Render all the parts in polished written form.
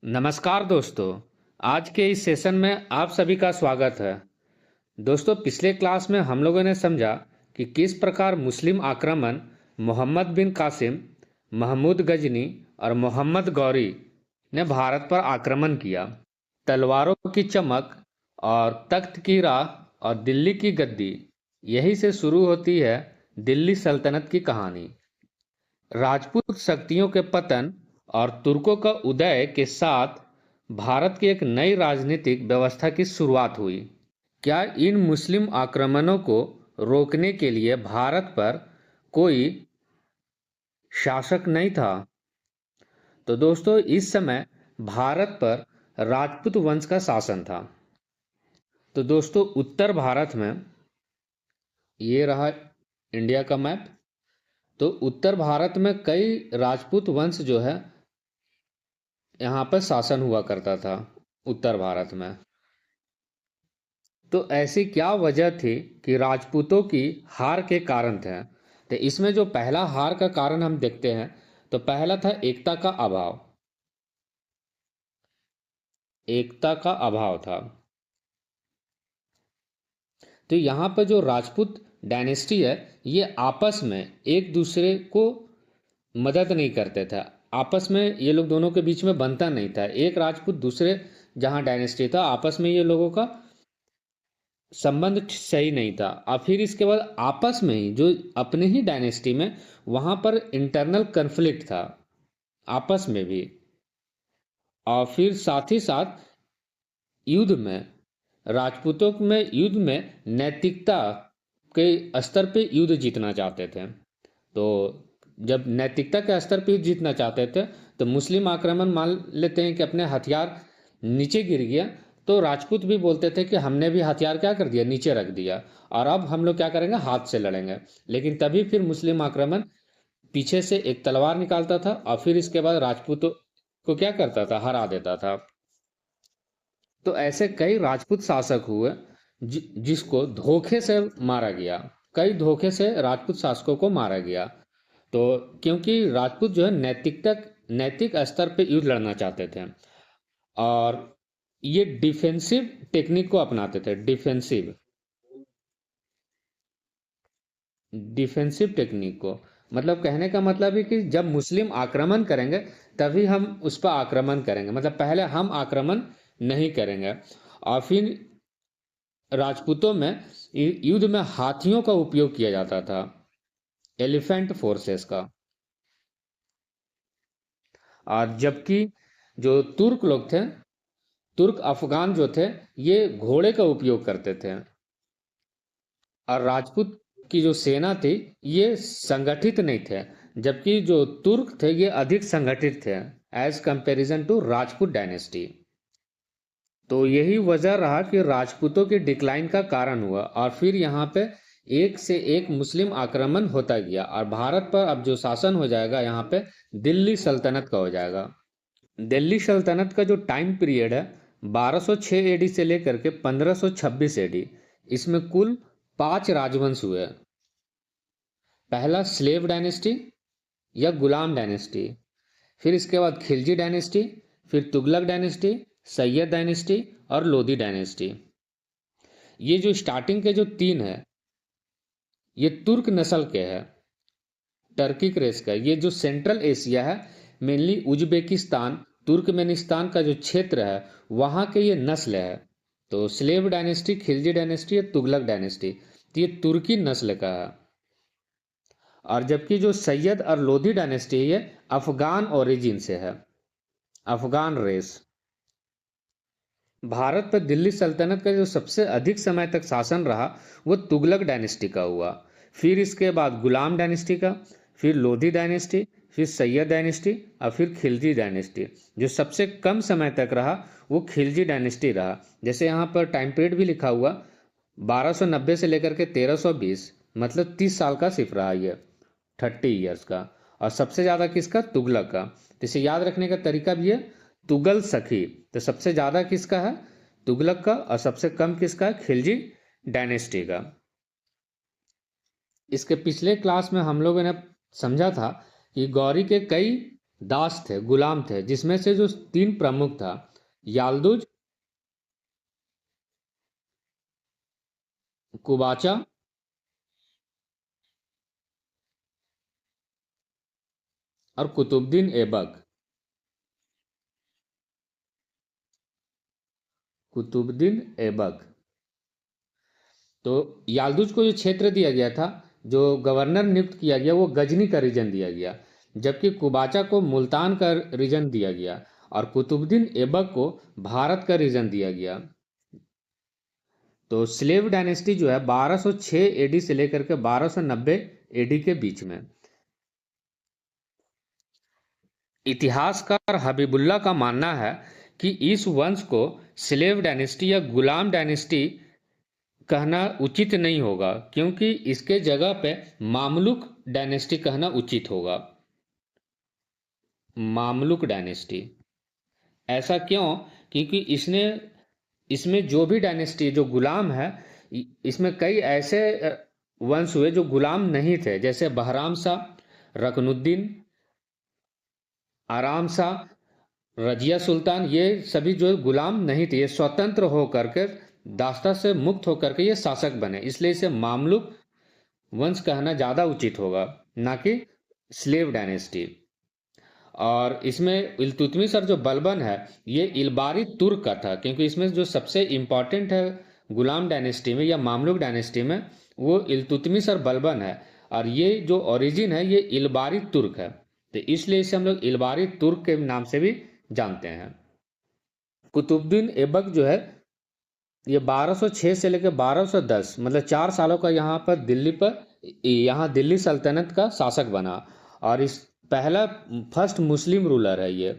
नमस्कार दोस्तों। आज के इस सेशन में आप सभी का स्वागत है। दोस्तों, पिछले क्लास में हम लोगों ने समझा कि किस प्रकार मुस्लिम आक्रमण मोहम्मद बिन कासिम, महमूद गजनी और मोहम्मद गौरी ने भारत पर आक्रमण किया। तलवारों की चमक और तख्त की राह और दिल्ली की गद्दी, यही से शुरू होती है दिल्ली सल्तनत की कहानी। राजपूत शक्तियों के पतन और तुर्कों का उदय के साथ भारत की एक नई राजनीतिक व्यवस्था की शुरुआत हुई। क्या इन मुस्लिम आक्रमणों को रोकने के लिए भारत पर कोई शासक नहीं था? तो दोस्तों, इस समय भारत पर राजपूत वंश का शासन था। तो दोस्तों, उत्तर भारत में ये रहा इंडिया का मैप। तो उत्तर भारत में कई राजपूत वंश जो है यहाँ पर शासन हुआ करता था उत्तर भारत में। तो ऐसी क्या वजह थी कि राजपूतों की हार के कारण थे? तो इसमें जो पहला हार का कारण हम देखते हैं, तो पहला था एकता का अभाव। एकता का अभाव था। तो यहाँ पर जो राजपूत डायनेस्टी है, ये आपस में एक दूसरे को मदद नहीं करते थे। आपस में ये लोग दोनों के बीच में बनता नहीं था। एक राजपूत दूसरे जहाँ डायनेस्टी था, आपस में ये लोगों का संबंध सही नहीं था। और फिर इसके बाद आपस में ही जो अपने ही डायनेस्टी में वहां पर इंटरनल कन्फ्लिक्ट था आपस में भी। और फिर साथ ही साथ युद्ध में, राजपूतों में युद्ध में नैतिकता के स्तर पे युद्ध जीतना चाहते थे। तो जब नैतिकता के स्तर पे युद्ध जीतना चाहते थे, तो मुस्लिम आक्रमण मान लेते हैं कि अपने हथियार नीचे गिर गया, तो राजपूत भी बोलते थे कि हमने भी हथियार क्या कर दिया, नीचे रख दिया, और अब हम लोग क्या करेंगे, हाथ से लड़ेंगे। लेकिन तभी फिर मुस्लिम आक्रमण पीछे से एक तलवार निकालता था और फिर इसके बाद राजपूतों को क्या करता था, हरा देता था। तो ऐसे कई राजपूत शासक हुए जिसको धोखे से मारा गया। कई धोखे से राजपूत शासकों को मारा गया। तो क्योंकि राजपूत जो है नैतिक स्तर पे युद्ध लड़ना चाहते थे, और ये डिफेंसिव टेक्निक को अपनाते थे। डिफेंसिव टेक्निक को, मतलब कहने का मतलब है कि जब मुस्लिम आक्रमण करेंगे तभी हम उस पर आक्रमण करेंगे, मतलब पहले हम आक्रमण नहीं करेंगे। और फिर राजपूतों में युद्ध में हाथियों का उपयोग किया जाता था, एलिफेंट फोर्सेस का। और जबकि जो तुर्क लोग थे, तुर्क अफगान जो थे, ये घोड़े का उपयोग करते थे। और राजपूत की जो सेना थी, ये संगठित नहीं थे, जबकि जो तुर्क थे ये अधिक संगठित थे as comparison to Rajput dynasty. तो यही वजह रहा कि राजपूतों की डिक्लाइन का कारण हुआ। और फिर यहाँ पे एक से एक मुस्लिम आक्रमण होता गया, और भारत पर अब जो शासन हो जाएगा यहाँ पे दिल्ली सल्तनत का हो जाएगा। दिल्ली सल्तनत का जो टाइम पीरियड है, 1206 एडी से लेकर के 1526 एडी, इसमें कुल 5 राजवंश हुए। पहला स्लेव डायनेस्टी या गुलाम डायनेस्टी, फिर इसके बाद खिलजी डायनेस्टी, फिर तुगलक डायनेस्टी, सैयद डायनेस्टी और लोधी डायनेस्टी। ये जो स्टार्टिंग के जो 3 है, ये तुर्क नस्ल के हैं, टर्किक रेस का। ये जो सेंट्रल एशिया है, मेनली उज्बेकिस्तान, तुर्कमेनिस्तान का जो क्षेत्र है, वहाँ के ये नस्ल है। तो स्लेव डायनेस्टी, खिलजी डायनेस्टी या तुगलक डायनेस्टी, तो ये तुर्की नस्ल का है। और जबकि जो सैयद और लोधी डायनेस्टी है, ये अफगान ओरिजिन से है, अफगान रेस। भारत पर दिल्ली सल्तनत का जो सबसे अधिक समय तक शासन रहा, वो तुगलक डायनेस्टी का हुआ। फिर इसके बाद गुलाम डायनेस्टी का, फिर लोधी डायनेस्टी, फिर सैयद डायनेस्टी और फिर खिलजी डायनेस्टी। जो सबसे कम समय तक रहा वो खिलजी डायनेस्टी रहा। जैसे यहाँ पर टाइम पीरियड भी लिखा हुआ, 1290 से लेकर के 1320, मतलब 30 साल का सिर्फ रहा ये, 30 ईयर्स का। और सबसे ज़्यादा किसका, तुगलक का। तो इसे याद रखने का तरीका भी है, तुगल सखी। तो सबसे ज़्यादा किसका है, तुगलक का, और सबसे कम किसका है, खिलजी डायनेस्टी का। इसके पिछले क्लास में हम लोगों ने समझा था कि गौरी के कई दास थे, गुलाम थे, जिसमें से जो 3 प्रमुख था, याल्दुज, कुबाचा और कुतुबुद्दीन ऐबक। कुतुबुद्दीन ऐबक। तो याल्दुज को जो क्षेत्र दिया गया था, जो गवर्नर नियुक्त किया गया, वो गजनी का रीजन दिया गया, जबकि कुबाचा को मुल्तान का रीजन दिया गया और कुतुबुद्दीन ऐबक को भारत का रीजन दिया गया। तो स्लेव डायनेस्टी जो है 1206 एडी से लेकर के 1290 एडी के बीच में। इतिहासकार हबीबुल्ला का मानना है कि इस वंश को स्लेव डायनेस्टी या गुलाम डायनेस्टी कहना उचित नहीं होगा, क्योंकि इसके जगह पे मामलुक डायनेस्टी कहना उचित होगा। Mamluk dynasty. ऐसा क्यों? क्योंकि इसमें जो भी डायनेस्टी जो गुलाम है, इसमें कई ऐसे वंश हुए जो गुलाम नहीं थे, जैसे बहराम शाह, रकनुद्दीन, आराम शाह, रजिया सुल्तान। ये सभी जो गुलाम नहीं थे, ये स्वतंत्र होकर के, दास्ता से मुक्त होकर के ये शासक बने, इसलिए इसे मामलुक वंश कहना ज़्यादा उचित होगा, ना कि स्लेव डायनेस्टी। और इसमें इल्तुतमिश और जो बलबन है, ये इलबारी तुर्क का था, क्योंकि इसमें जो सबसे इम्पॉर्टेंट है गुलाम डायनेस्टी में या मामलुक डायनेस्टी में, वो इल्तुतमिश और बलबन है, और ये जो ओरिजिन है ये इलबारी तुर्क है, तो इसलिए इसे हम लोग इलबारी तुर्क के नाम से भी जानते हैं। कुतुबुद्दीन ऐबक जो है, ये 1206 से लेकर 1210, मतलब 4 सालों का यहाँ दिल्ली सल्तनत का शासक बना, और इस पहला फर्स्ट मुस्लिम रूलर है ये।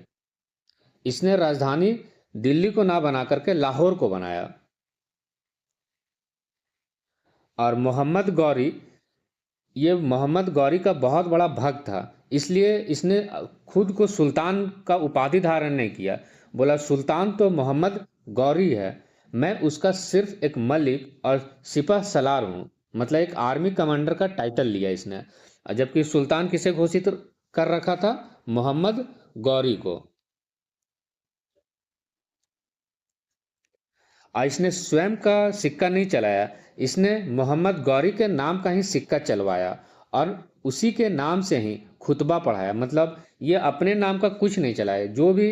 इसने राजधानी दिल्ली को ना बना करके लाहौर को बनाया। और मोहम्मद गौरी, ये मोहम्मद गौरी का बहुत बड़ा भक्त था, इसलिए इसने खुद को सुल्तान का उपाधि धारण नहीं किया। बोला सुल्तान तो मोहम्मद गौरी है, मैं उसका सिर्फ एक मलिक और सिपह सलार हूँ, मतलब एक आर्मी कमांडर का टाइटल लिया इसने। जबकि सुल्तान किसे घोषित कर रखा था? मोहम्मद गौरी को। और इसने स्वयं का सिक्का नहीं चलाया, इसने मोहम्मद गौरी के नाम का ही सिक्का चलवाया और उसी के नाम से ही खुतबा पढ़ाया। मतलब ये अपने नाम का कुछ नहीं चलाया, जो भी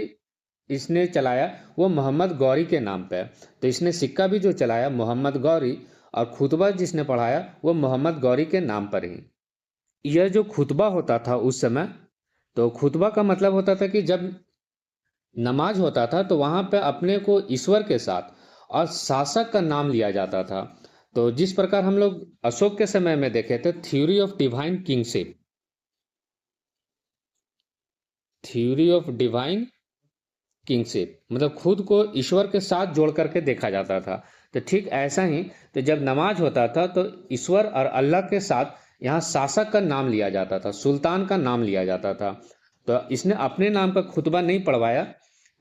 इसने चलाया वो मोहम्मद गौरी के नाम पे। तो इसने सिक्का भी जो चलाया मोहम्मद गौरी, और खुतबा जिसने पढ़ाया वो मोहम्मद गौरी के नाम पर ही। यह जो खुतबा होता था उस समय, तो खुतबा का मतलब होता था कि जब नमाज होता था तो वहाँ पे अपने को ईश्वर के साथ और शासक का नाम लिया जाता था। तो जिस प्रकार हम लोग अशोक के समय में देखे थे theory of divine kingship, theory of divine kingship मतलब खुद को ईश्वर के साथ जोड़ करके देखा जाता था। तो ठीक ऐसा ही, तो जब नमाज होता था तो ईश्वर और अल्लाह के साथ यहाँ शासक का नाम लिया जाता था, सुल्तान का नाम लिया जाता था। तो इसने अपने नाम का खुतबा नहीं पढ़वाया,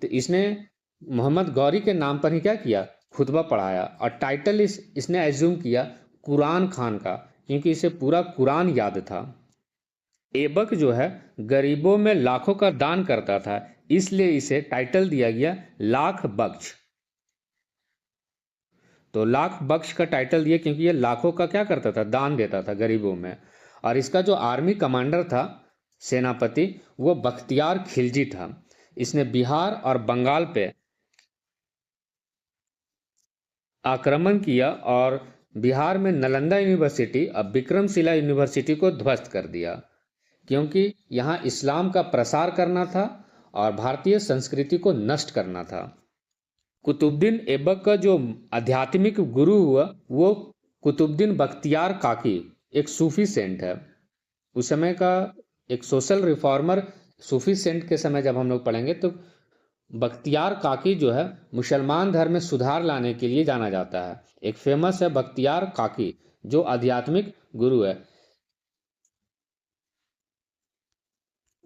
तो इसने मोहम्मद गौरी के नाम पर ही क्या किया? खुतबा पढ़ाया। और टाइटल इसने एज्यूम किया कुरान खान का, क्योंकि इसे पूरा कुरान याद था। ऐबक जो है गरीबों में लाखों का दान करता था, इसलिए इसे टाइटल दिया गया लाख बख्श। तो लाख बख्श का टाइटल दिया क्योंकि ये लाखों का क्या करता था? दान देता था गरीबों में। और इसका जो आर्मी कमांडर था, सेनापति, वो बख्तियार खिलजी था। इसने बिहार और बंगाल पे आक्रमण किया और बिहार में नालंदा यूनिवर्सिटी और विक्रमशिला यूनिवर्सिटी को ध्वस्त कर दिया, क्योंकि यहाँ इस्लाम का प्रसार करना था और भारतीय संस्कृति को नष्ट करना था। कुतुबुद्दीन ऐबक का जो आध्यात्मिक गुरु हुआ वो कुतुबुद्दीन बख्तियार काकी, एक सूफी सेंट है। उस समय का एक सोशल रिफॉर्मर सूफी सेंट के समय जब हम लोग पढ़ेंगे तो बख्तियार काकी जो है मुसलमान धर्म में सुधार लाने के लिए जाना जाता है। एक फेमस है बख्तियार काकी जो आध्यात्मिक गुरु है।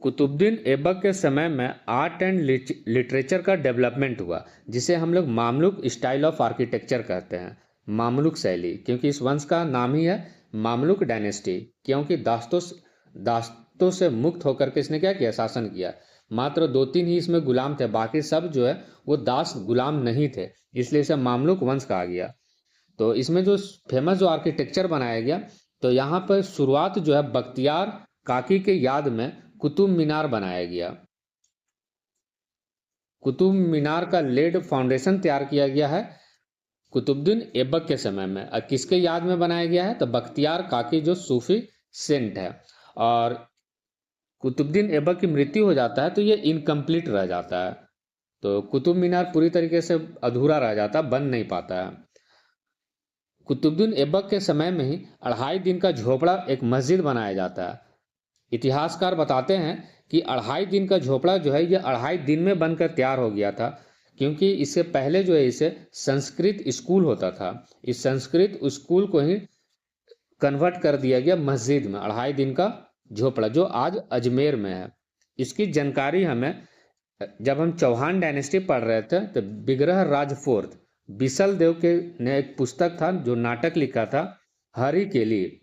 कुतुबुद्दीन ऐबक के समय में आर्ट एंड लिटरेचर का डेवलपमेंट हुआ, जिसे हम लोग मामलुक स्टाइल ऑफ आर्किटेक्चर कहते हैं, मामलुक शैली, क्योंकि इस वंश का नाम ही है मामलुक डायनेस्टी, क्योंकि दास्तों से मुक्त होकर के इसने क्या किया? शासन किया। मात्र 2-3 ही इसमें गुलाम थे, बाकी सब जो है वो दास गुलाम नहीं थे, इसलिए इसे मामलुक वंश कहा गया। तो इसमें जो फेमस जो आर्किटेक्चर बनाया गया, तो यहाँ पर शुरुआत जो है बख्तियार काकी के याद में कुतुब मीनार बनाया गया। कुतुब मीनार का लेड फाउंडेशन तैयार किया गया है कुतुबुद्दीन ऐबक के समय में। और किसके याद में बनाया गया है? तो बख्तियार काकी जो सूफी सेंट है। और कुतुबुद्दीन ऐबक की मृत्यु हो जाता है तो ये इनकम्प्लीट रह जाता है, तो कुतुब मीनार पूरी तरीके से अधूरा रह जाता है, बन नहीं पाता है। कुतुबुद्दीन ऐबक के समय में ही 2.5 दिन का झोपड़ा एक मस्जिद बनाया जाता है। इतिहासकार बताते हैं कि 2.5 दिन का झोपड़ा जो है ये 2.5 दिन में बनकर तैयार हो गया था, क्योंकि इससे पहले जो है इसे संस्कृत स्कूल होता था। इस संस्कृत स्कूल को ही कन्वर्ट कर दिया गया मस्जिद में। 2.5 दिन का झोपड़ा जो आज अजमेर में है। इसकी जानकारी हमें जब हम चौहान डायनेस्टी पढ़ रहे थे तो विग्रह राज फोर्थ बिसल देव के ने एक पुस्तक था जो नाटक लिखा था हरि केली,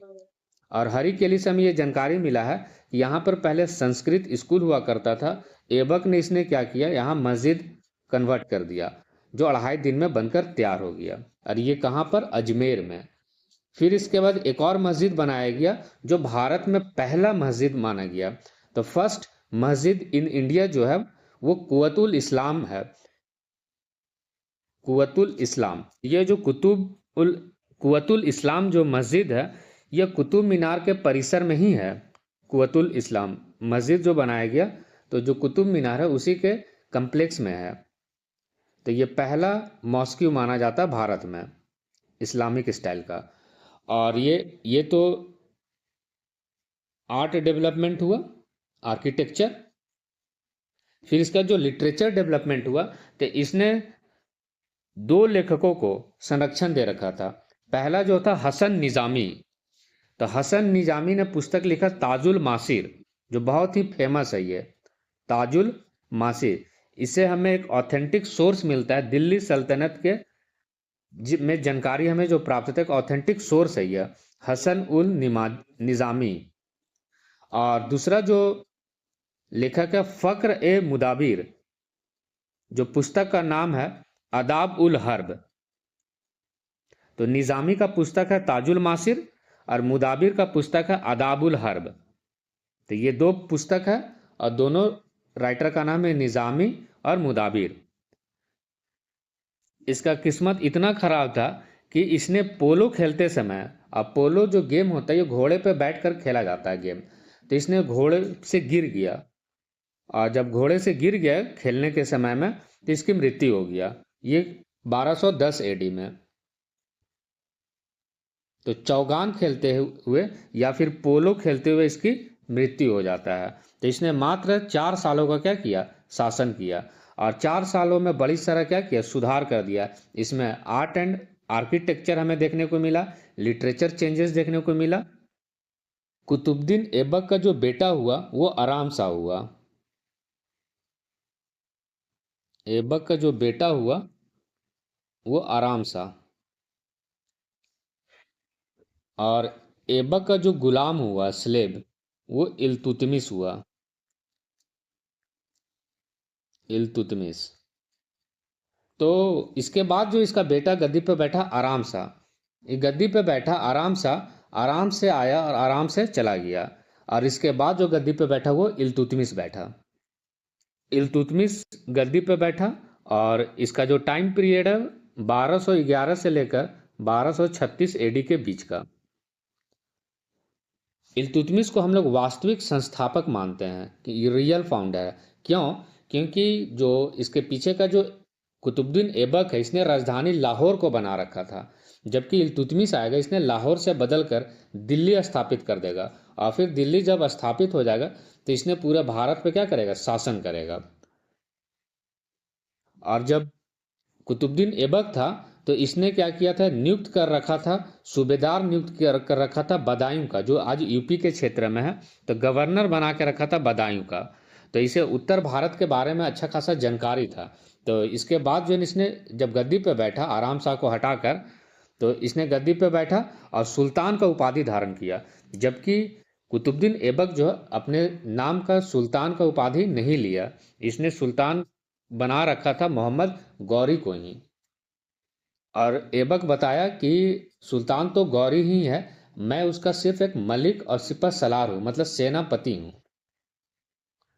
और हरि केली से हमें ये जानकारी मिला है कि यहाँ पर पहले संस्कृत स्कूल हुआ करता था। ऐबक ने इसने क्या किया, यहाँ मस्जिद कन्वर्ट कर दिया जो 2.5 दिन में बनकर तैयार हो गया, और ये कहाँ पर? अजमेर में। फिर इसके बाद एक और मस्जिद बनाया गया जो भारत में पहला मस्जिद माना गया। तो फर्स्ट मस्जिद इन इंडिया जो है वो कुव्वतुल इस्लाम है। कुव्वतुल इस्लाम, ये जो कुव्वतुल इस्लाम जो मस्जिद है यह कुतुब मीनार के परिसर में ही है। कुव्वतुल इस्लाम मस्जिद जो बनाया गया तो जो कुतुब मीनार है उसी के कम्प्लेक्स में है। तो ये पहला मॉस्क्यू माना जाता है भारत में इस्लामिक स्टाइल का। और ये तो आर्ट डेवलपमेंट हुआ, आर्किटेक्चर। फिर इसका जो लिटरेचर डेवलपमेंट हुआ तो इसने 2 लेखकों को संरक्षण दे रखा था। पहला जो था हसन निजामी, तो हसन निजामी ने पुस्तक लिखा ताजुल मासिर, जो बहुत ही फेमस है ये ताजुल मासिर। इससे हमें एक ऑथेंटिक सोर्स मिलता है दिल्ली सल्तनत के में जानकारी हमें जो प्राप्त होता है, एक ऑथेंटिक सोर्स है यह हसन उल निजामी। और दूसरा जो लेखक है फ़क्र ए मुदाबिर, जो पुस्तक का नाम है अदाब उल हर्ब। तो निजामी का पुस्तक है ताजुल मासिर और मुदाबिर का पुस्तक है अदाबुल हर्ब। तो ये 2 पुस्तक है और दोनों राइटर का नाम है निजामी और मुदाबिर। इसका किस्मत इतना खराब था कि इसने पोलो खेलते समय, अब पोलो जो गेम होता है ये घोड़े पे बैठकर खेला जाता है गेम, तो इसने घोड़े से गिर गया, और जब घोड़े से गिर गया खेलने के समय में तो इसकी मृत्यु हो गया। ये 1210 एडी में। तो चौगान खेलते हुए या फिर पोलो खेलते हुए इसकी मृत्यु हो जाता है। तो इसने मात्र 4 सालों का क्या किया, शासन किया, और 4 सालों में बड़ी सारा क्या किया, सुधार कर दिया। इसमें आर्ट एंड आर्किटेक्चर हमें देखने को मिला, लिटरेचर चेंजेस देखने को मिला। कुतुबुद्दीन ऐबक का जो बेटा हुआ वो आराम शाह हुआ। ऐबक का जो बेटा हुआ वो आराम शाह, और ऐबक का जो गुलाम हुआ स्लेब वो इल्तुतमिश हुआ। इल्तुतमिश। तो इसके बाद जो इसका बेटा गद्दी पे बैठा आराम शाह, ये गद्दी पे बैठा आराम शाह आराम से आया और आराम से चला गया, और इसके बाद जो गद्दी पे बैठा वो इल्तुतमिश बैठा। इल्तुतमिश गद्दी पे बैठा, और इसका जो टाइम पीरियड है 1211 से लेकर 1236 एडी के बीच का। इल्तुतमिश को हम लोग वास्तविक संस्थापक मानते हैं कि रियल फाउंडर है। क्यों? क्योंकि जो इसके पीछे का जो कुतुबुद्दीन ऐबक है इसने राजधानी लाहौर को बना रखा था, जबकि इल्तुतमिश आएगा इसने लाहौर से बदलकर दिल्ली स्थापित कर देगा, और फिर दिल्ली जब स्थापित हो जाएगा तो इसने पूरे भारत पे क्या करेगा, शासन करेगा। और जब कुतुबुद्दीन ऐबक था तो इसने क्या किया था, नियुक्त कर रखा था, सूबेदार नियुक्त कर रखा था बदायूं का, जो आज यूपी के क्षेत्र में है, तो गवर्नर बना के रखा था बदायूं का। तो इसे उत्तर भारत के बारे में अच्छा खासा जानकारी था। तो इसके बाद जो इसने जब गद्दी पे बैठा आराम शाह को हटाकर, तो इसने गद्दी पे बैठा और सुल्तान का उपाधि धारण किया, जबकि कुतुबुद्दीन ऐबक जो है अपने नाम का सुल्तान का उपाधि नहीं लिया, इसने सुल्तान बना रखा था मोहम्मद गौरी को ही। और ऐबक बताया कि सुल्तान तो गौरी ही है, मैं उसका सिर्फ एक मलिक और सिपह सलार हूँ, मतलब सेनापति हूँ।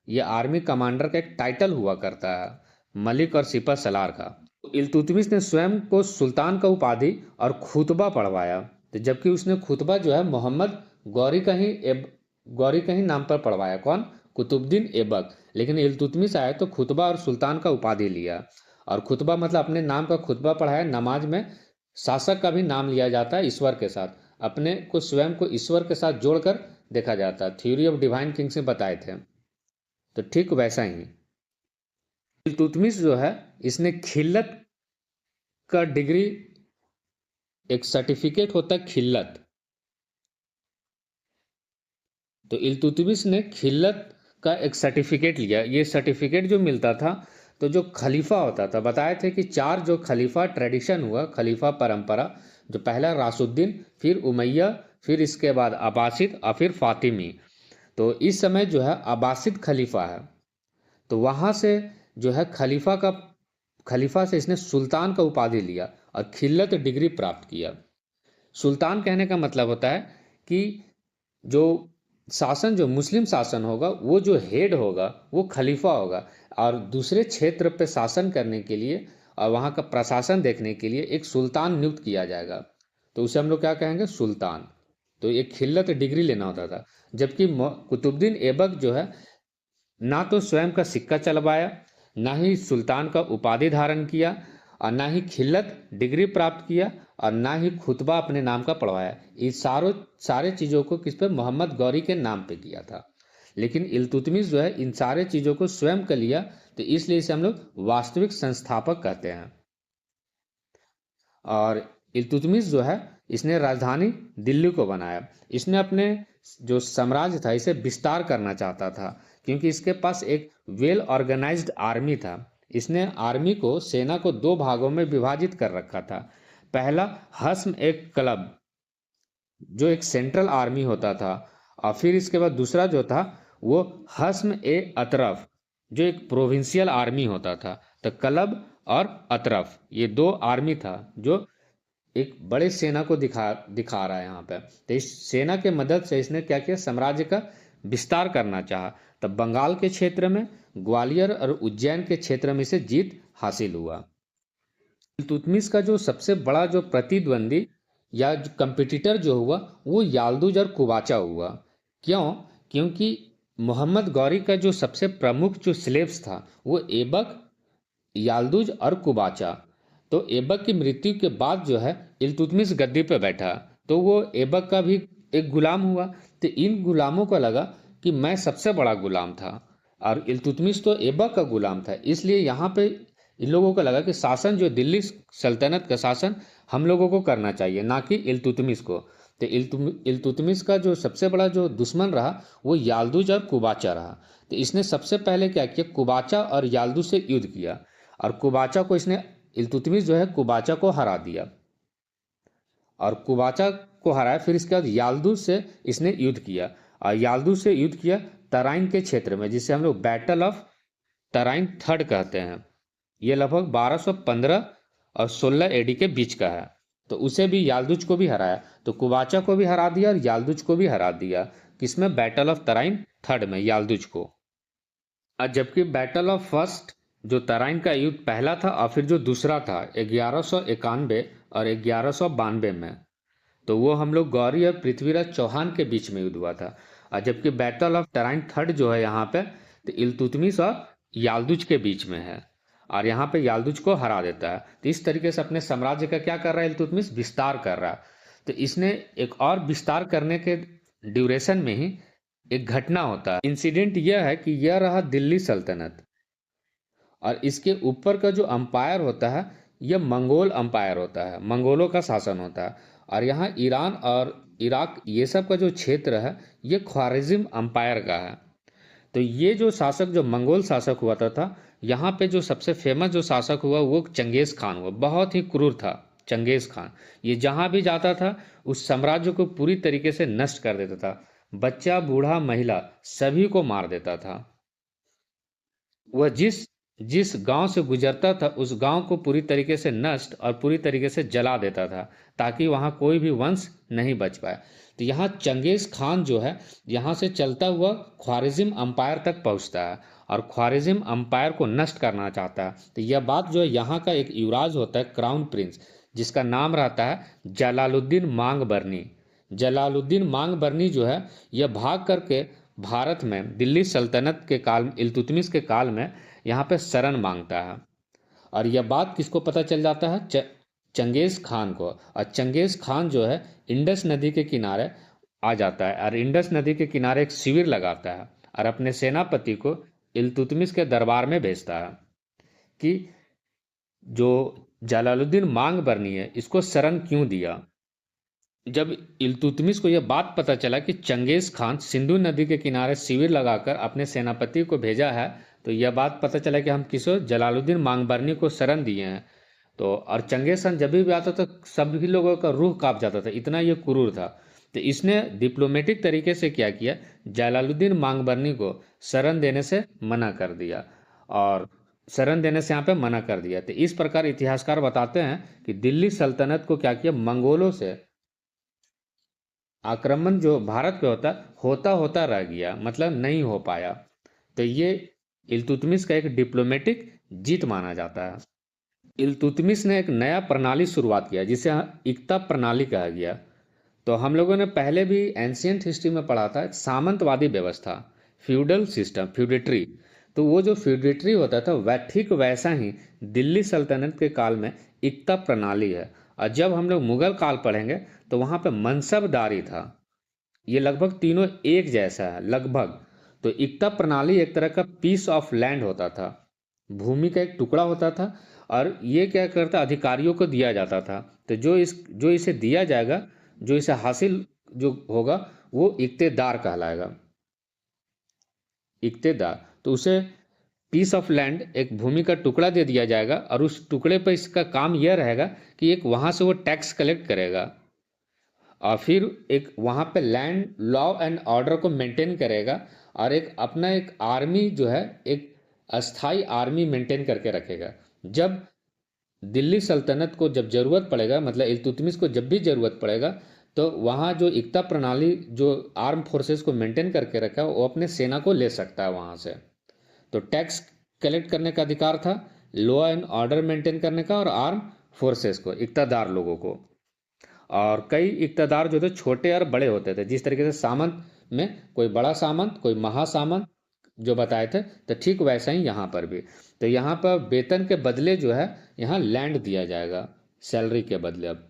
ये आर्मी कमांडर का एक टाइटल हुआ करता है, मलिक और सिपह सलार का। इल्तुतमिश ने स्वयं को सुल्तान का उपाधि और खुतबा पढ़वाया, तो जबकि उसने खुतबा जो है मोहम्मद गौरी का ही गौरी का ही नाम पर पढ़वाया। कौन? कुतुबुद्दीन ऐबक। लेकिन इल्तुतमिश आया तो खुतबा और सुल्तान का उपाधि लिया। और खुतबा मतलब अपने नाम का खुतबा पढ़ाया। नमाज में शासक का भी नाम लिया जाता है ईश्वर के साथ, अपने को स्वयं को ईश्वर के साथ जोड़कर देखा जाता है। थ्योरी ऑफ डिवाइन किंग्स में बताए थे, तो ठीक वैसा ही इल्तुतमिश जो है इसने खिल्लत का डिग्री, एक सर्टिफिकेट होता है खिल्लत, तो इल्तुतमिश ने खिल्लत का एक सर्टिफिकेट लिया। ये सर्टिफिकेट जो मिलता था, तो जो खलीफा होता था, बताए थे कि 4 जो खलीफा ट्रेडिशन हुआ, खलीफा परंपरा, जो पहला रासुद्दीन, फिर उमैया, फिर इसके बाद अब्बासिद और फिर फातिमी। तो इस समय जो है अब्बासिद खलीफा है, तो वहाँ से जो है खलीफा से इसने सुल्तान का उपाधि लिया और खिल्लत डिग्री प्राप्त किया। सुल्तान कहने का मतलब होता है कि जो शासन, जो मुस्लिम शासन होगा, वो जो हेड होगा वो खलीफा होगा, और दूसरे क्षेत्र पे शासन करने के लिए और वहाँ का प्रशासन देखने के लिए एक सुल्तान नियुक्त किया जाएगा, तो उसे हम लोग क्या कहेंगे? सुल्तान। तो एक खिल्लत डिग्री लेना होता था। जबकि कुतुबुद्दीन ऐबक जो है ना तो स्वयं का सिक्का चलवाया, ना ही सुल्तान का उपाधि धारण किया, और ना ही खिल्लत डिग्री प्राप्त किया, और ना ही खुतबा अपने नाम का पढ़वाया। ये सारे चीज़ों को किस पे? मोहम्मद गौरी के नाम पे किया था। लेकिन इल्तुतमिश जो है इन सारे चीज़ों को स्वयं कर लिया, तो इसलिए इसे हम लोग वास्तविक संस्थापक कहते हैं। और इल्तुतमिश जो है इसने राजधानी दिल्ली को बनाया। इसने अपने जो साम्राज्य था इसे विस्तार करना चाहता था, क्योंकि इसके पास एक वेल ऑर्गेनाइज्ड आर्मी था। इसने आर्मी को, सेना को 2 भागों में विभाजित कर रखा था। पहला हस्म एक क्लब, जो एक सेंट्रल आर्मी होता था, और फिर इसके बाद दूसरा जो था वो हस्म ए अतरफ, जो एक प्रोविंशियल आर्मी होता था। तो क्लब और अतरफ, ये 2 आर्मी था जो एक बड़े सेना को दिखा रहा है यहाँ पे। तो इस सेना के मदद से इसने क्या किया? साम्राज्य का विस्तार करना चाहा। तब बंगाल के क्षेत्र में, ग्वालियर और उज्जैन के क्षेत्र में से जीत हासिल हुआ। इल्तुतमिश का जो सबसे बड़ा जो प्रतिद्वंदी या जो कंपिटिटर जो हुआ वो याल्दुज और कुबाचा हुआ। क्यों? क्योंकि मोहम्मद गौरी का जो सबसे प्रमुख जो स्लेव्स था वो ऐबक, याल्दुज और कुबाचा। तो ऐबक की मृत्यु के बाद जो है इल्तुतमिश गद्दी पे बैठा, तो वो ऐबक का भी एक गुलाम हुआ। तो इन गुलामों को लगा कि मैं सबसे बड़ा गुलाम था, और इल्तुतमिश तो ऐबक का गुलाम था। इसलिए यहाँ पे इन लोगों को लगा कि शासन, जो दिल्ली सल्तनत का शासन, हम लोगों को करना चाहिए, ना कि इल्तुतमिश को। तो इल्तुतमिश का जो सबसे बड़ा जो दुश्मन रहा वो याल्दुज और कुबाचा रहा। तो इसने सबसे पहले क्या किया? कुबाचा और याल्दुज से युद्ध किया, और कुबाचा को इसने, इल्तुतमिश जो है कुबाचा को हरा दिया, और कुबाचा को हराया। फिर इसके बाद याल्दुज से इसने युद्ध किया, और याल्दुज से युद्ध किया तराइन के क्षेत्र में, जिसे हम लोग बैटल ऑफ तराइन थर्ड कहते हैं। ये लगभग 1215 और 16 एडी के बीच का है। तो उसे भी, याल्दुज को भी हराया। तो कुबाचा को भी हरा दिया और याल्दुज को भी हरा दिया। किसमें? बैटल ऑफ तराइन थर्ड में, याल्दुज को। और जबकि बैटल ऑफ फर्स्ट, जो तराइन का युद्ध पहला था, और फिर जो दूसरा था 1191 और 1192 में, तो वो हम लोग गौरी और पृथ्वीराज चौहान के बीच में युद्ध हुआ था। और जबकि बैटल ऑफ तराइन थर्ड जो है यहाँ पे, तो इल्तुतमिश और याल्दुज के बीच में है, और यहाँ पे याल्दुज को हरा देता है। तो इस तरीके से अपने साम्राज्य का क्या कर रहा है इल्तुतमिश? विस्तार कर रहा है। तो इसने एक और विस्तार करने के ड्यूरेशन में ही एक घटना होता है। इंसिडेंट यह है कि यह रहा दिल्ली सल्तनत, और इसके ऊपर का जो अंपायर होता है यह मंगोल अंपायर होता है, मंगोलों का शासन होता है। और यहाँ ईरान और इराक, ये सब का जो क्षेत्र है ये ख्वारिज्म अंपायर का है। तो ये जो शासक, जो मंगोल शासक हुआ था, यहाँ पे जो सबसे फेमस जो शासक हुआ वो चंगेज खान हुआ। बहुत ही क्रूर था चंगेज खान। ये जहाँ भी जाता था उस साम्राज्य को पूरी तरीके से नष्ट कर देता था। बच्चा बूढ़ा महिला सभी को मार देता था। वह जिस जिस गांव से गुजरता था उस गांव को पूरी तरीके से नष्ट और पूरी तरीके से जला देता था, ताकि वहां कोई भी वंश नहीं बच पाए। तो यहाँ चंगेज खान जो है यहाँ से चलता हुआ ख्वारिज्म अंपायर तक पहुंचता है और ख्वारिज्म अंपायर को नष्ट करना चाहता है। तो यह बात जो है, यहाँ का एक युवराज होता है क्राउन प्रिंस, जिसका नाम रहता है जलालुद्दीन मांग बरनी। जलालुद्दीन मांग बरनी जो है यह भाग करके भारत में दिल्ली सल्तनत के काल, इल्तुतमिश के काल में यहाँ पे शरण मांगता है। और यह बात किसको पता चल जाता है? चंगेज खान को। और चंगेज खान जो है इंडस नदी के किनारे आ जाता है और इंडस नदी के किनारे एक शिविर लगाता है और अपने सेनापति को इल्तुतमिश के दरबार में भेजता है कि जो जलालुद्दीन मांग बरनी है इसको शरण क्यों दिया। जब इल्तुतमिश को यह बात पता चला कि चंगेज खान सिंधु नदी के किनारे शिविर लगाकर अपने सेनापति को भेजा है, तो यह बात पता चला कि हम किसो जलालुद्दीन मांगबरनी को शरण दिए हैं। तो और चंगेज खान जब भी आता था सभी लोगों का रूह कांप जाता था, इतना ये क्रूर था। तो इसने डिप्लोमेटिक तरीके से क्या किया, जलालुद्दीन मांगबरनी को शरण देने से मना कर दिया और शरण देने से यहाँ पे मना कर दिया। तो इस प्रकार इतिहासकार बताते हैं कि दिल्ली सल्तनत को क्या किया, मंगोलों से आक्रमण जो भारत पे होता होता रह गया, मतलब नहीं हो पाया। तो ये इल्तुतमिश का एक डिप्लोमेटिक जीत माना जाता है। इल्तुतमिश ने एक नया प्रणाली शुरुआत किया जिसे इक्ता प्रणाली कहा गया। तो हम लोगों ने पहले भी एंशियंट हिस्ट्री में पढ़ा था, सामंतवादी व्यवस्था, फ्यूडल सिस्टम, फ्यूडेटरी। तो वो जो फ्यूडेटरी होता था वह ठीक वैसा ही दिल्ली सल्तनत के काल में इक्ता प्रणाली है। और जब हम लोग मुगल काल पढ़ेंगे तो वहाँ पे मनसबदारी था। ये लगभग तीनों एक जैसा है लगभग। तो इक्ता प्रणाली एक तरह का पीस ऑफ लैंड होता था, भूमि का एक टुकड़ा होता था और ये क्या करता, अधिकारियों को दिया जाता था। तो जो इसे दिया जाएगा, जो इसे हासिल जो होगा वो इक्तेदार कहलाएगा, इक्तेदार। तो उसे पीस ऑफ लैंड, एक भूमि का टुकड़ा दे दिया जाएगा और उस टुकड़े पर इसका काम यह रहेगा कि एक वहाँ से वो टैक्स कलेक्ट करेगा और फिर एक वहाँ पे लैंड लॉ एंड ऑर्डर को मेंटेन करेगा और एक अपना एक आर्मी जो है, एक अस्थाई आर्मी मेंटेन करके रखेगा। जब दिल्ली सल्तनत को जब ज़रूरत पड़ेगा, मतलब इल्तुतमिश को जब भी ज़रूरत पड़ेगा, तो वहाँ जो इक्ता प्रणाली जो आर्म फोर्सेस को मेंटेन करके रखा है वो अपने सेना को ले सकता है वहाँ से। तो टैक्स कलेक्ट करने का अधिकार था, लॉ एंड ऑर्डर मेंटेन करने का, और आर्म फोर्सेस को, इक्तादार लोगों को। और कई इक्तदार जो थे छोटे और बड़े होते थे, जिस तरीके से सामंत में कोई बड़ा सामंत, कोई महासामंत जो बताए थे, तो ठीक वैसा ही यहाँ पर भी। तो यहाँ पर वेतन के बदले जो है यहाँ लैंड दिया जाएगा सैलरी के बदले। अब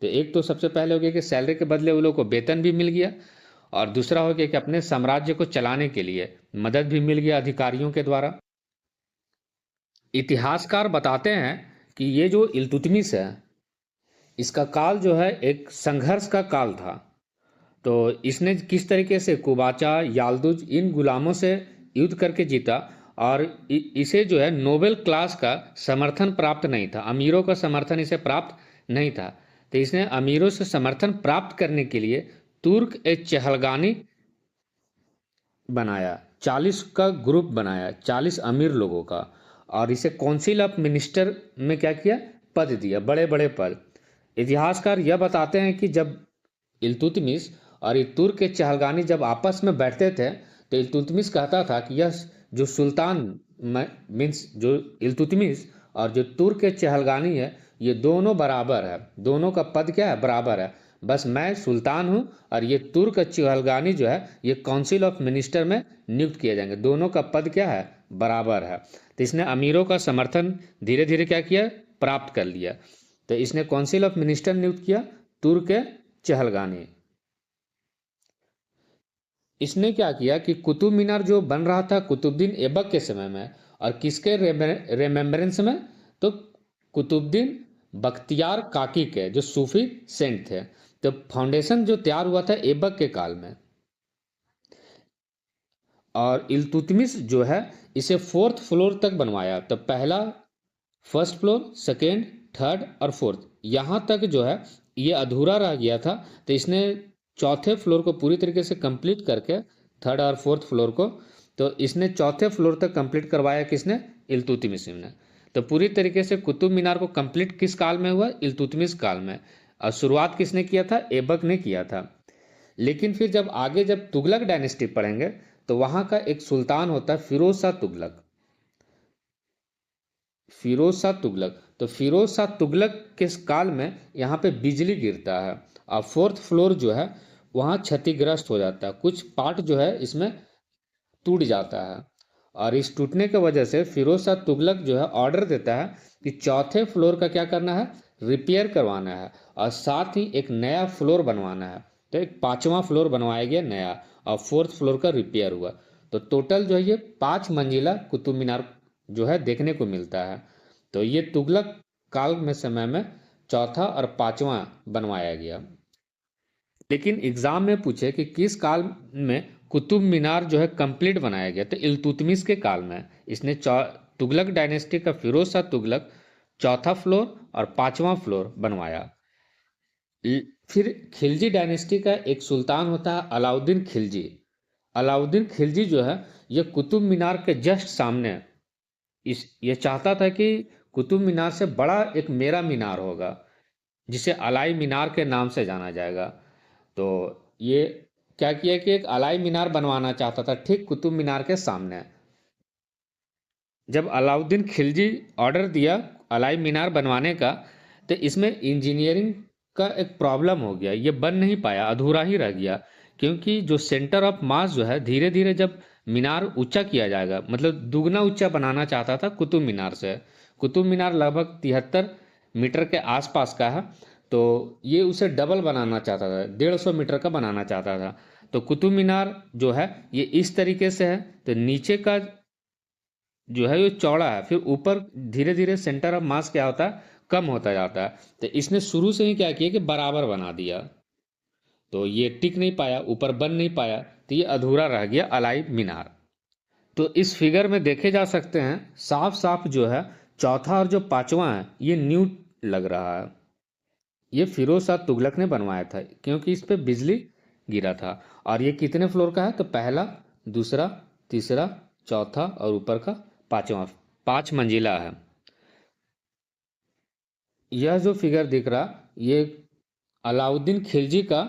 तो एक तो सबसे पहले हो गया कि सैलरी के बदले वो लोग को वेतन भी मिल गया, और दूसरा हो गया कि अपने साम्राज्य को चलाने के लिए मदद भी मिल गया अधिकारियों के द्वारा। इतिहासकार बताते हैं कि ये जो इल्तुतमिश है इसका काल जो है एक संघर्ष का काल था। तो इसने किस तरीके से कुबाचा, याल्दुज इन गुलामों से युद्ध करके जीता, और इसे जो है नोबेल क्लास का समर्थन प्राप्त नहीं था, अमीरों का समर्थन इसे प्राप्त नहीं था। तो इसने अमीरों से समर्थन प्राप्त करने के लिए तुर्क ए चहलगानी बनाया, 40 का ग्रुप बनाया, 40 अमीर लोगों का, और इसे काउंसिल ऑफ मिनिस्टर में क्या किया, पद दिया, बड़े बड़े पद। इतिहासकार यह बताते हैं कि जब इल्तुतमिश और ये तुर्क के चहलगानी जब आपस में बैठते थे तो इल्तुतमिश कहता था कि यह जो सुल्तान मीन्स जो इल्तुतमिश और जो तुर्क के चहलगानी है ये दोनों बराबर है, दोनों का पद क्या है, बराबर है। बस मैं सुल्तान हूँ और ये तुर्क चहलगानी जो है ये काउंसिल ऑफ मिनिस्टर में नियुक्त किए जाएंगे, दोनों का पद क्या है, बराबर है। तो इसने अमीरों का समर्थन धीरे धीरे क्या किया, प्राप्त कर लिया। तो इसने काउंसिल ऑफ मिनिस्टर नियुक्त किया तुर्क के चहलगानी। इसने क्या किया कि कुतुब मीनार जो बन रहा था कुतुबुद्दीन ऐबक के समय में, और किसके रिमेम्बरेंस में, तो कुतुबुद्दीन बख्तियार काकी के जो सूफी सेंट थे। तो फाउंडेशन जो तैयार हुआ था ऐबक के काल में, और इल्तुतमिश जो है इसे 4th फ्लोर तक बनवाया। तो पहला, फर्स्ट फ्लोर, सेकेंड, थर्ड और फोर्थ, यहाँ तक जो है ये अधूरा रह गया था। तो इसने चौथे फ्लोर को पूरी तरीके से कंप्लीट करके, थर्ड और फोर्थ फ्लोर को, तो इसने चौथे फ्लोर तक कंप्लीट करवाया किसने? इल्तुतमिश ने। तो पूरी तरीके से कुतुब मीनार को कंप्लीट किस काल में हुआ? इल्तुतमिश काल में। और शुरुआत किसने किया था? ऐबक ने किया था। लेकिन फिर जब आगे जब तुगलक डायनेस्टी पढ़ेंगे तो वहां का एक सुल्तान होता है फिरोज शाह तुगलक। फिरोज शाह तुगलक, तो फिरोज शाह तुगलक के काल में यहाँ पे बिजली गिरता है और फोर्थ फ्लोर जो है वहाँ क्षतिग्रस्त हो जाता है, कुछ पार्ट जो है इसमें टूट जाता है। और इस टूटने की वजह से फिरोज शाह तुगलक जो है ऑर्डर देता है कि चौथे फ्लोर का क्या करना है? रिपेयर करवाना है और साथ ही एक नया फ्लोर बनवाना है। तो एक पांचवा फ्लोर बनवाया गया नया और फोर्थ फ्लोर का रिपेयर हुआ। तो टोटल जो है ये 5 मंजिला कुतुब मीनार जो है देखने को मिलता है। तो ये तुगलक काल में समय में चौथा और पांचवा बनवाया गया। लेकिन एग्जाम में पूछे कि किस काल में कुतुब मीनार जो है कंप्लीट बनाया गया, तो इल्तुतमिश के काल में इसने तुगलक डायनेस्टी का फिरोज शाह तुगलक चौथा फ्लोर और पांचवा फ्लोर बनवाया। फिर खिलजी डायनेस्टी का एक सुल्तान होता है अलाउद्दीन खिलजी। अलाउद्दीन खिलजी जो है ये कुतुब मीनार के जस्ट सामने, इस ये चाहता था कि कुतुब मीनार से बड़ा एक मेरा मीनार होगा जिसे अलाई मीनार के नाम से जाना जाएगा। तो ये क्या किया कि एक अलाई मीनार बनवाना चाहता था ठीक कुतुब मीनार के सामने। जब अलाउद्दीन खिलजी ऑर्डर दिया अलाई मीनार बनवाने का, तो इसमें इंजीनियरिंग का एक प्रॉब्लम हो गया, ये बन नहीं पाया, अधूरा ही रह गया। क्योंकि जो सेंटर ऑफ मास जो है धीरे धीरे जब मीनार ऊंचा किया जाएगा, मतलब दुगना ऊंचा बनाना चाहता था कुतुब मीनार से। कुतुब मीनार लगभग 73 मीटर के आसपास का है, तो ये उसे डबल बनाना चाहता था, 150 मीटर का बनाना चाहता था। तो कुतुब मीनार जो है ये इस तरीके से है, तो नीचे का जो है ये चौड़ा है, फिर ऊपर धीरे धीरे सेंटर ऑफ मास क्या होता है? कम होता जाता है। तो इसने शुरू से ही क्या किया कि बराबर बना दिया, तो ये टिक नहीं पाया, ऊपर बन नहीं पाया, तो ये अधूरा रह गया अलाई मीनार। तो इस फिगर में देखे जा सकते हैं साफ साफ जो है चौथा और जो पांचवा है ये न्यू लग रहा है। ये फिरोज शाह तुगलक ने बनवाया था क्योंकि इस पे बिजली गिरा था। और ये कितने फ्लोर का है? तो पहला, दूसरा, तीसरा, चौथा और ऊपर का पांचवा, 5 मंजिला है। यह जो फिगर दिख रहा ये अलाउद्दीन खिलजी का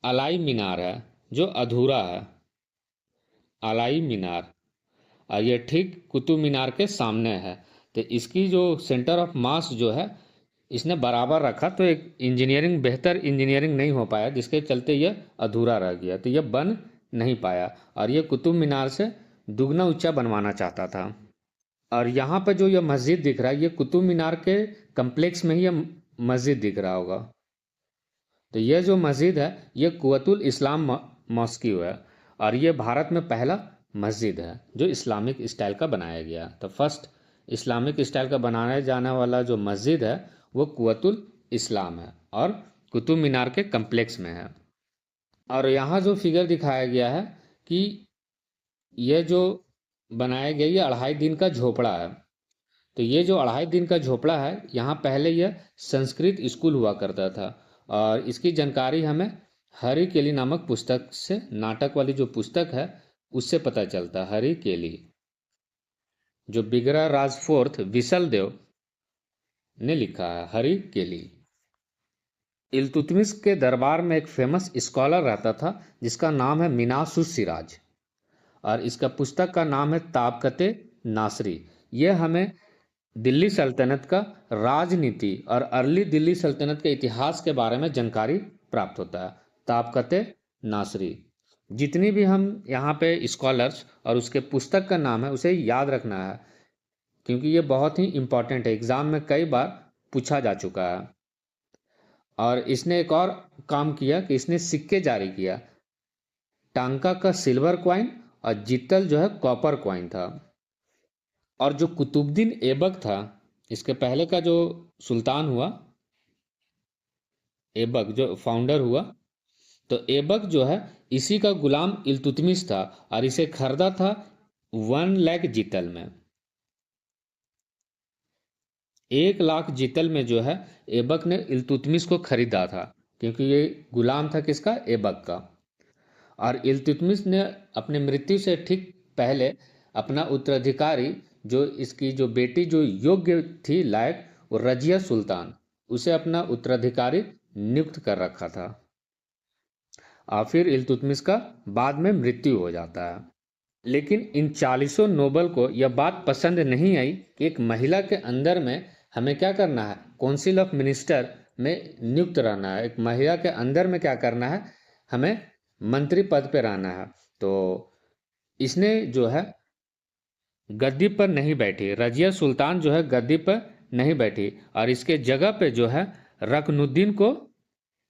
अलाई मीनार है जो अधूरा है, अलाई मीनार। और ये ठीक कुतुब मीनार के सामने है। तो इसकी जो सेंटर ऑफ मास जो है इसने बराबर रखा, तो एक इंजीनियरिंग, बेहतर इंजीनियरिंग नहीं हो पाया जिसके चलते यह अधूरा रह गया, तो यह बन नहीं पाया। और ये कुतुब मीनार से दुगना ऊंचा बनवाना चाहता था। और यहाँ पर जो यह मस्जिद दिख रहा है ये कुतुब मीनार के कम्प्लेक्स में ही यह मस्जिद दिख रहा होगा। तो यह जो मस्जिद है ये कुवतुल इस्लाम मॉस्क्यू है और ये भारत में पहला मस्जिद है जो इस्लामिक स्टाइल का बनाया गया। तो फर्स्ट इस्लामिक स्टाइल का बनाया जाने वाला जो मस्जिद है वो कुवतुल इस्लाम है और कुतुब मीनार के कम्प्लेक्स में है। और यहाँ जो फिगर दिखाया गया है कि यह जो बनाया गया ये 2.5 दिन का झोपड़ा है। तो ये जो 2.5 दिन का झोपड़ा है यहाँ पहले यह संस्कृत स्कूल हुआ करता था। और इसकी जानकारी हमें हरि केली नामक पुस्तक से, नाटक वाली जो पुस्तक है उससे पता चलता है। हरि केली जो बिगरा राजफोर्थ विसल देव ने लिखा है, हरि केली। इल्तुतमिश के दरबार में एक फेमस स्कॉलर रहता था जिसका नाम है मिनासुस सिराज और इसका पुस्तक का नाम है ताबकते नासरी। यह हमें दिल्ली सल्तनत का राजनीति और अर्ली दिल्ली सल्तनत के इतिहास के बारे में जानकारी प्राप्त होता है। ताबकते नासरी, जितनी भी हम यहाँ पे स्कॉलर्स और उसके पुस्तक का नाम है उसे याद रखना है क्योंकि ये बहुत ही इम्पोर्टेंट है, एग्जाम में कई बार पूछा जा चुका है। और इसने एक और काम किया कि इसने सिक्के जारी किया, टांका का सिल्वर क्वाइन और जित्तल जो है कॉपर क्वाइन था। और जो कुतुबुद्दीन ऐबक था, इसके पहले का जो सुल्तान हुआ, ऐबक जो फाउंडर हुआ, तो ऐबक जो है इसी का गुलाम इल्तुतमिश था और इसे खरीदा था 1 लाख जितल में। 1 लाख जितल में जो है ऐबक ने इल्तुतमिश को खरीदा था क्योंकि ये गुलाम था किसका, ऐबक का। और इल्तुतमिश ने अपने मृत्यु से ठीक पहले अपना उत्तराधिकारी, जो इसकी जो बेटी जो योग्य थी लायक, वो रजिया सुल्तान, उसे अपना उत्तराधिकारी नियुक्त कर रखा था। और फिर इल्तुतमिश का बाद में मृत्यु हो जाता है। लेकिन इन 40 नोबल को यह बात पसंद नहीं आई कि एक महिला के अंदर में हमें क्या करना है, काउंसिल ऑफ मिनिस्टर में नियुक्त रहना है। एक महिला के अंदर में क्या करना है, हमें मंत्री पद पे रहना है। तो इसने जो है गद्दी पर नहीं बैठी, रजिया सुल्तान जो है गद्दी पर नहीं बैठी, और इसके जगह पे जो है रकनुद्दीन को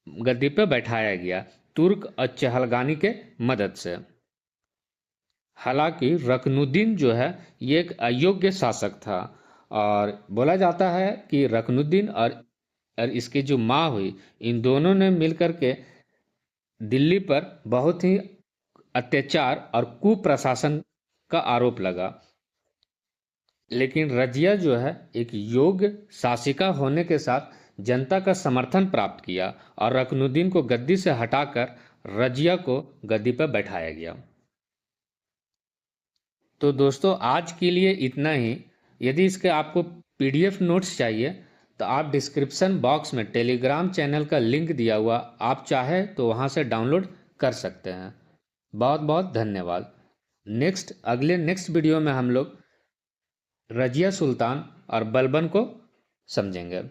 गद्दी पे बैठाया गया तुर्क और चहलगानी के मदद से। हालांकि रकनुद्दीन जो है ये एक अयोग्य शासक था, और बोला जाता है कि रकनुद्दीन और इसकी जो माँ हुई, इन दोनों ने मिलकर के दिल्ली पर बहुत ही अत्याचार और कुप्रशासन का आरोप लगा। लेकिन रजिया जो है एक योग्य शासिका होने के साथ जनता का समर्थन प्राप्त किया, और रकनुद्दीन को गद्दी से हटाकर रजिया को गद्दी पर बैठाया गया। तो दोस्तों आज के लिए इतना ही। यदि इसके आपको पीडीएफ नोट्स चाहिए तो आप डिस्क्रिप्शन बॉक्स में टेलीग्राम चैनल का लिंक दिया हुआ, आप चाहे तो वहां से डाउनलोड कर सकते हैं। बहुत बहुत धन्यवाद। नेक्स्ट वीडियो में हम लोग रजिया सुल्तान और बलबन को समझेंगे।